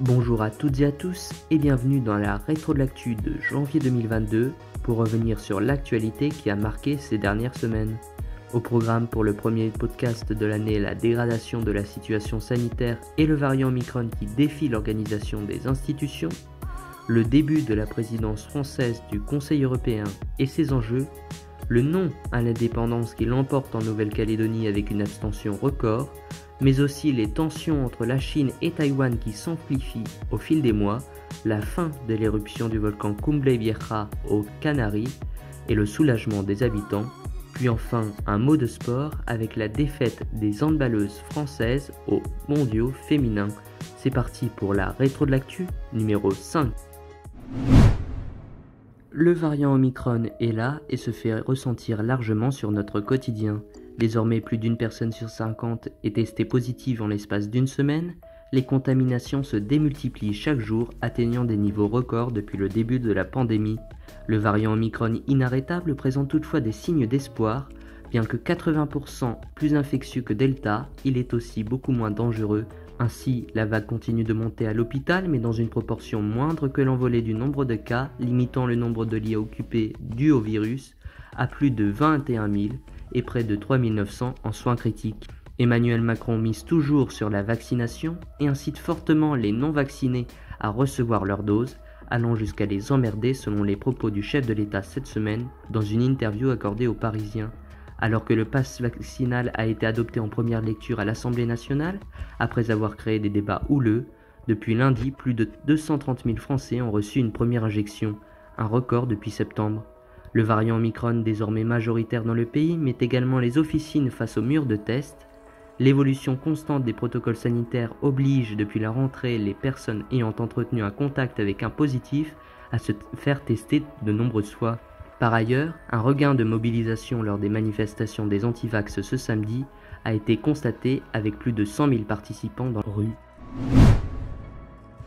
Bonjour à toutes et à tous et bienvenue dans la rétro de l'actu de janvier 2022 pour revenir sur l'actualité qui a marqué ces dernières semaines. Au programme pour le premier podcast de l'année, la dégradation de la situation sanitaire et le variant Omicron qui défie l'organisation des institutions, le début de la présidence française du Conseil européen et ses enjeux, le non à l'indépendance qui l'emporte en Nouvelle-Calédonie avec une abstention record, mais aussi les tensions entre la Chine et Taïwan qui s'amplifient au fil des mois, la fin de l'éruption du volcan Cumbre Vieja aux Canaries et le soulagement des habitants, puis enfin un mot de sport avec la défaite des handballeuses françaises aux mondiaux féminins. C'est parti pour la rétro de l'actu numéro 5. Le variant Omicron est là et se fait ressentir largement sur notre quotidien. Désormais, plus d'une personne sur 50 est testée positive en l'espace d'une semaine. Les contaminations se démultiplient chaque jour, atteignant des niveaux records depuis le début de la pandémie. Le variant Omicron inarrêtable présente toutefois des signes d'espoir. Bien que 80% plus infectieux que Delta, il est aussi beaucoup moins dangereux. Ainsi, la vague continue de monter à l'hôpital, mais dans une proportion moindre que l'envolée du nombre de cas, limitant le nombre de lits occupés dus au virus à plus de 21 000 et près de 3 900 en soins critiques. Emmanuel Macron mise toujours sur la vaccination et incite fortement les non-vaccinés à recevoir leur dose, allant jusqu'à les emmerder selon les propos du chef de l'État cette semaine dans une interview accordée aux Parisiens. Alors que le pass vaccinal a été adopté en première lecture à l'Assemblée nationale, après avoir créé des débats houleux, depuis lundi, plus de 230 000 Français ont reçu une première injection, un record depuis septembre. Le variant Omicron, désormais majoritaire dans le pays, met également les officines face au mur de tests. L'évolution constante des protocoles sanitaires oblige depuis la rentrée les personnes ayant entretenu un contact avec un positif à se faire tester de nombreuses fois. Par ailleurs, un regain de mobilisation lors des manifestations des antivax ce samedi a été constaté avec plus de 100 000 participants dans la rue.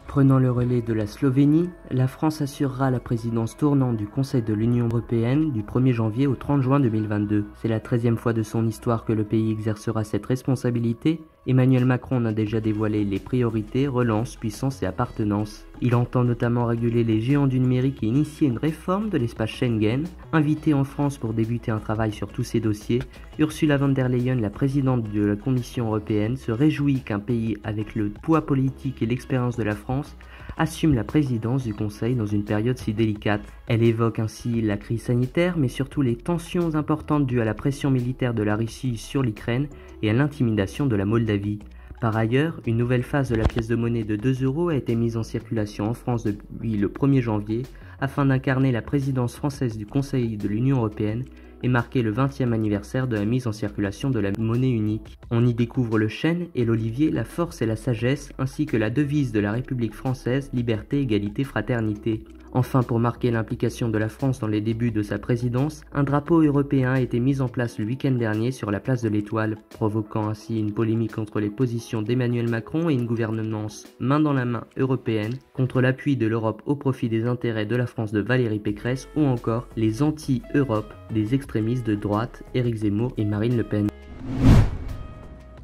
Prenant le relais de la Slovénie, la France assurera la présidence tournante du Conseil de l'Union européenne du 1er janvier au 30 juin 2022. C'est la 13e fois de son histoire que le pays exercera cette responsabilité. Emmanuel Macron a déjà dévoilé les priorités, relance, puissance et appartenance. Il entend notamment réguler les géants du numérique et initier une réforme de l'espace Schengen. Invitée en France pour débuter un travail sur tous ces dossiers, Ursula von der Leyen, la présidente de la Commission européenne, se réjouit qu'un pays avec le poids politique et l'expérience de la France assume la présidence du Conseil dans une période si délicate. Elle évoque ainsi la crise sanitaire, mais surtout les tensions importantes dues à la pression militaire de la Russie sur l'Ukraine et à l'intimidation de la Moldavie. Par ailleurs, une nouvelle phase de la pièce de monnaie de 2 € a été mise en circulation en France depuis le 1er janvier afin d'incarner la présidence française du Conseil de l'Union européenne et marquer le 20e anniversaire de la mise en circulation de la monnaie unique. On y découvre le chêne et l'olivier, la force et la sagesse, ainsi que la devise de la République française, liberté, égalité, fraternité. Enfin, pour marquer l'implication de la France dans les débuts de sa présidence, un drapeau européen a été mis en place le week-end dernier sur la place de l'Étoile, provoquant ainsi une polémique entre les positions d'Emmanuel Macron et une gouvernance main dans la main européenne contre l'appui de l'Europe au profit des intérêts de la France de Valérie Pécresse ou encore les anti-Europe des extrémistes de droite Éric Zemmour et Marine Le Pen.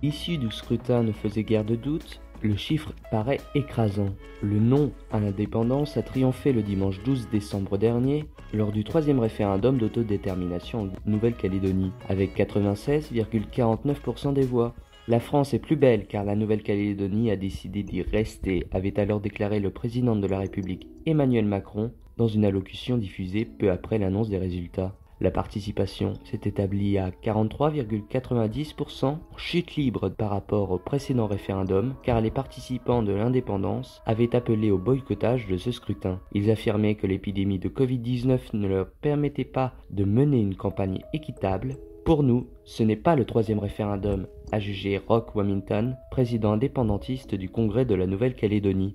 L'issue du scrutin ne faisait guère de doute. Le chiffre paraît écrasant. Le non à l'indépendance a triomphé le dimanche 12 décembre dernier lors du 3e référendum d'autodétermination en Nouvelle-Calédonie, avec 96,49% des voix. La France est plus belle car la Nouvelle-Calédonie a décidé d'y rester, avait alors déclaré le président de la République Emmanuel Macron dans une allocution diffusée peu après l'annonce des résultats. La participation s'est établie à 43,90%, chute libre par rapport au précédent référendum, car les participants de l'indépendance avaient appelé au boycottage de ce scrutin. Ils affirmaient que l'épidémie de Covid-19 ne leur permettait pas de mener une campagne équitable. Pour nous, ce n'est pas le 3e référendum, a jugé Roch Warmington, président indépendantiste du Congrès de la Nouvelle-Calédonie.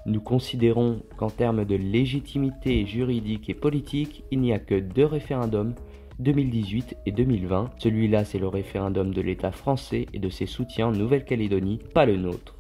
Nous considérons qu'en termes de légitimité juridique et politique, il n'y a que 2 référendums, 2018 et 2020. Celui-là, c'est le référendum de l'État français et de ses soutiens en Nouvelle-Calédonie, pas le nôtre.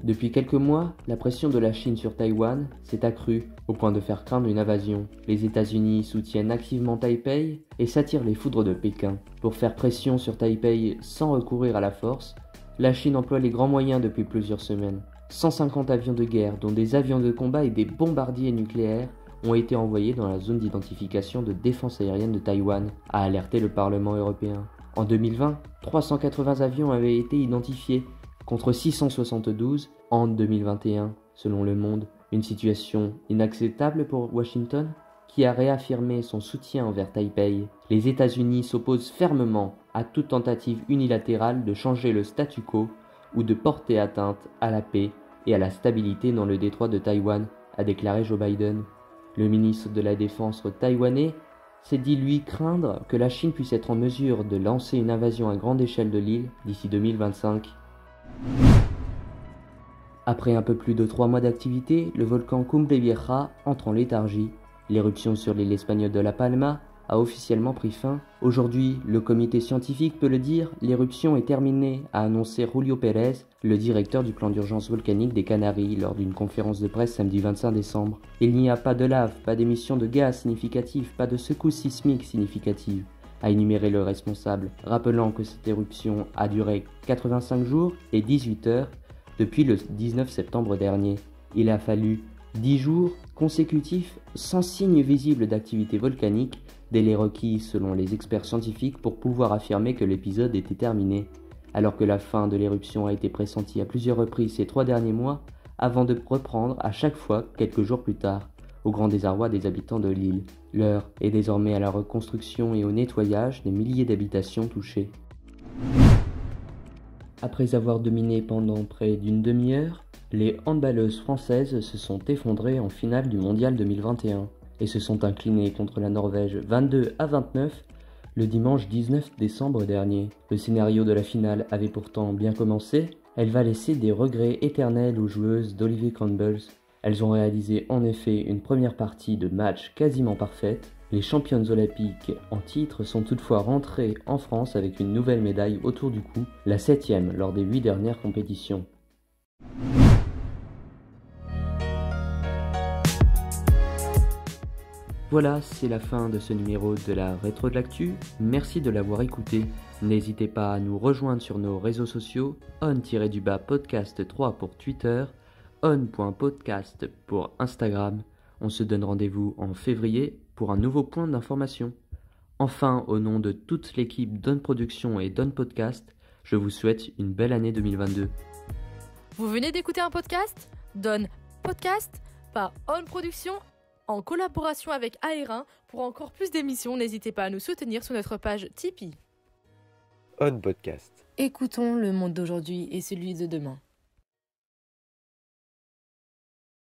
Depuis quelques mois, la pression de la Chine sur Taïwan s'est accrue au point de faire craindre une invasion. Les États-Unis soutiennent activement Taipei et s'attirent les foudres de Pékin. Pour faire pression sur Taipei sans recourir à la force, La Chine emploie les grands moyens depuis plusieurs semaines. 150 avions de guerre, dont des avions de combat et des bombardiers nucléaires, ont été envoyés dans la zone d'identification de défense aérienne de Taïwan, a alerté le Parlement européen. En 2020, 380 avions avaient été identifiés, contre 672 en 2021, selon Le Monde. Une situation inacceptable pour Washington, qui a réaffirmé son soutien envers Taipei. Les États-Unis s'opposent fermement à toute tentative unilatérale de changer le statu quo ou de porter atteinte à la paix et à la stabilité dans le détroit de Taïwan, a déclaré Joe Biden. Le ministre de la Défense taïwanais s'est dit lui craindre que la Chine puisse être en mesure de lancer une invasion à grande échelle de l'île d'ici 2025. Après un peu plus de 3 mois d'activité, le volcan Cumbre Vieja entre en léthargie. L'éruption sur l'île espagnole de La Palma a officiellement pris fin. Aujourd'hui, le comité scientifique peut le dire, l'éruption est terminée, a annoncé Julio Pérez, le directeur du plan d'urgence volcanique des Canaries, lors d'une conférence de presse samedi 25 décembre. Il n'y a pas de lave, pas d'émissions de gaz significatives, pas de secousses sismiques significatives, a énuméré le responsable, rappelant que cette éruption a duré 85 jours et 18 heures depuis le 19 septembre dernier. Il a fallu 10 jours consécutifs sans signe visible d'activité volcanique, délai requis selon les experts scientifiques pour pouvoir affirmer que l'épisode était terminé, alors que la fin de l'éruption a été pressentie à plusieurs reprises ces 3 derniers mois, avant de reprendre à chaque fois quelques jours plus tard, au grand désarroi des habitants de l'île. L'heure est désormais à la reconstruction et au nettoyage des milliers d'habitations touchées. Après avoir dominé pendant près d'une demi-heure, les handballeuses françaises se sont effondrées en finale du Mondial 2021 et se sont inclinées contre la Norvège 22-29 le dimanche 19 décembre dernier. Le scénario de la finale avait pourtant bien commencé. Elle va laisser des regrets éternels aux joueuses d'Olivier Crumbles. Elles ont réalisé en effet une première partie de match quasiment parfaite. Les championnes olympiques en titre sont toutefois rentrées en France avec une nouvelle médaille autour du cou, la 7e lors des 8 dernières compétitions. Voilà, c'est la fin de ce numéro de la Rétro de l'actu. Merci de l'avoir écouté. N'hésitez pas à nous rejoindre sur nos réseaux sociaux, on-podcast3 pour Twitter, on.podcast pour Instagram. On se donne rendez-vous en février pour un nouveau point d'information. Enfin, au nom de toute l'équipe d'On Production et d'On Podcast, je vous souhaite une belle année 2022. Vous venez d'écouter un podcast d'On Podcast par On Production en collaboration avec AR1. Pour encore plus d'émissions, n'hésitez pas à nous soutenir sur notre page Tipeee. On Podcast. Écoutons le monde d'aujourd'hui et celui de demain.